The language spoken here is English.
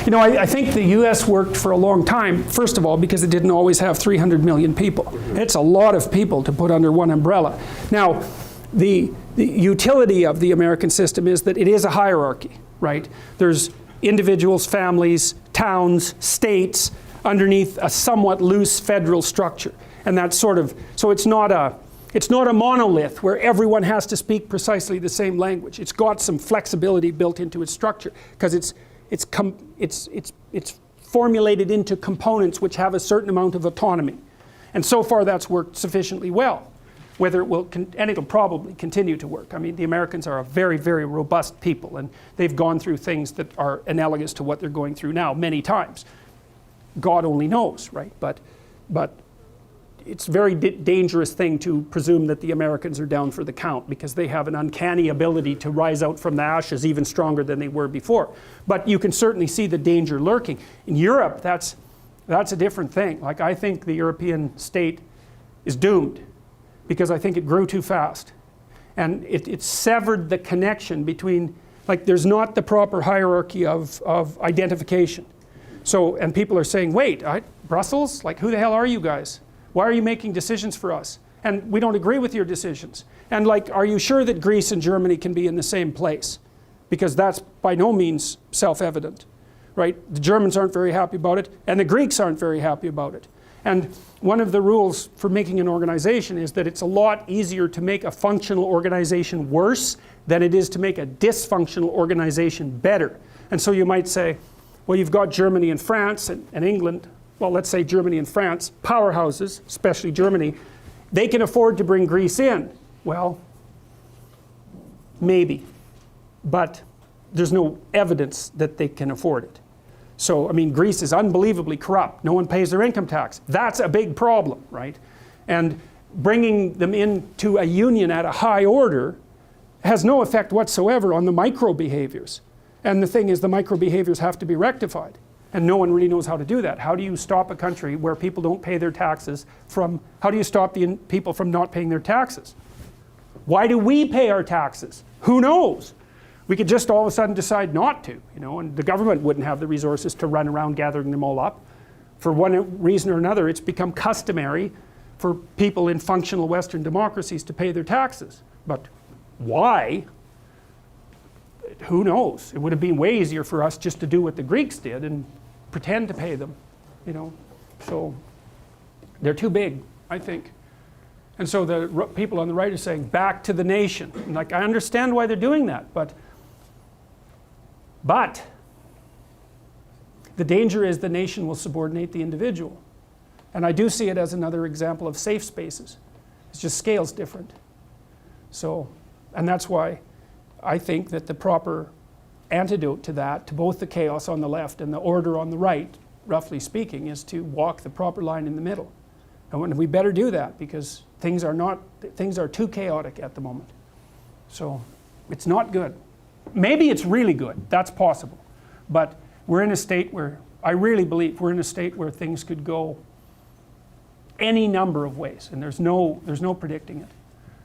You know, I think the US worked for a long time, first of all, because it didn't always have 300 million people. It's a lot of people to put under one umbrella. Now, the utility of the American system is that it is a hierarchy, right? There's individuals, families, towns, states, underneath a somewhat loose federal structure. And that's sort of, so it's not a monolith where everyone has to speak precisely the same language. It's got some flexibility built into its structure because it's formulated into components which have a certain amount of autonomy. And so far that's worked sufficiently well. Whether it will, and it'll probably continue to work. I mean, the Americans are a very, very robust people, and they've gone through things that are analogous to what they're going through now many times. God only knows, right? But it's a very dangerous thing to presume that the Americans are down for the count, because they have an uncanny ability to rise out from the ashes even stronger than they were before. But you can certainly see the danger lurking. In Europe, that's a different thing. Like, I think the European state is doomed, because I think it grew too fast. And it severed the connection between, like, there's not the proper hierarchy of identification. So, and people are saying, wait, Brussels? Like, who the hell are you guys? Why are you making decisions for us? And we don't agree with your decisions. And like, are you sure that Greece and Germany can be in the same place? Because that's by no means self-evident, right? The Germans aren't very happy about it, and the Greeks aren't very happy about it. And one of the rules for making an organization is that it's a lot easier to make a functional organization worse than it is to make a dysfunctional organization better. And so you might say, well, you've got Germany and France and England. Well, let's say Germany and France, powerhouses, especially Germany, they can afford to bring Greece in. Well, maybe. But there's no evidence that they can afford it. So, I mean, Greece is unbelievably corrupt. No one pays their income tax. That's a big problem, right? And bringing them into a union at a high order has no effect whatsoever on the micro behaviors. And the thing is, the micro behaviors have to be rectified. And no one really knows how to do that. How do you stop a country where people don't pay their taxes from, how do you stop the people from not paying their taxes? Why do we pay our taxes? Who knows? We could just all of a sudden decide not to, you know, and the government wouldn't have the resources to run around gathering them all up. For one reason or another, it's become customary for people in functional Western democracies to pay their taxes. But why? Who knows? It would have been way easier for us just to do what the Greeks did and pretend to pay them, you know. So they're too big, I think. And so the people on the right are saying, back to the nation. And like, I understand why they're doing that, but the danger is the nation will subordinate the individual. And I do see it as another example of safe spaces. It's just scale's different. So, and that's why I think that the proper antidote to that, to both the chaos on the left and the order on the right, roughly speaking, is to walk the proper line in the middle. And we better do that, because things are too chaotic at the moment. So it's not good. Maybe it's really good, that's possible. But we're in a state where, I really believe we're in a state where things could go any number of ways, and there's no predicting it.